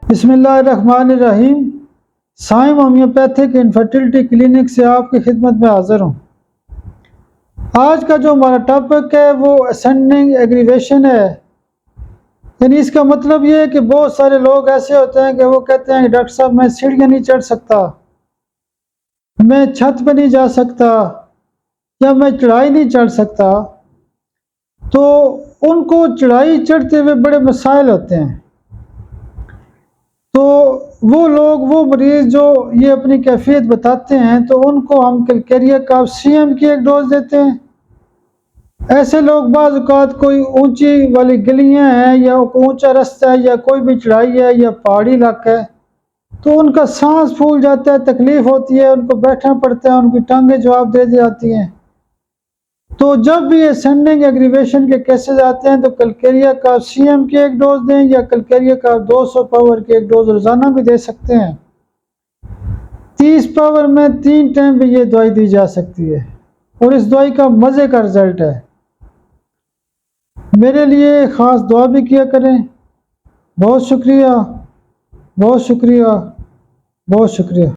बिस्मिल्लाहिर्रहमानिर्रहीम। Saim homeopathic infertility clinic से आपकी खिदमत में हाजिर हूँ। आज का जो हमारा टॉपिक है वो असेंडिंग एग्रीवेशन है। यानी इसका मतलब ये है कि बहुत सारे लोग ऐसे होते हैं कि वो कहते हैं कि डॉक्टर साहब मैं सीढ़ियाँ नहीं चढ़ सकता, मैं छत पर नहीं जा सकता, या मैं चढ़ाई नहीं चढ़ सकता। तो उनको चढ़ाई चढ़ते हुए बड़े मसाइल होते हैं। तो वो लोग, वो मरीज़ जो ये अपनी कैफियत बताते हैं, तो उनको हम कैलकेरिया काफ सीएम की एक डोज देते हैं। ऐसे लोग बाज़ औक़ात कोई ऊंची वाली गलियां हैं या ऊंचा रास्ता है या कोई भी चढ़ाई है या पहाड़ी इलाका है, तो उनका सांस फूल जाता है, तकलीफ होती है, उनको बैठना पड़ता है, उनकी टांगें जवाब दे जाती हैं। तो जब भी असेंडिंग एग्रीवेशन के केसेस आते हैं तो कैलकेरिया काफ सीएम की एक डोज दें या कैलकेरिया काफ 200 पावर की एक डोज रोजाना भी दे सकते हैं। 30 पावर में 3 टाइम भी ये दवाई दी जा सकती है और इस दवाई का मज़े का रिजल्ट है। मेरे लिए ख़ास दुआ भी किया करें। बहुत शुक्रिया, बहुत शुक्रिया, बहुत शुक्रिया।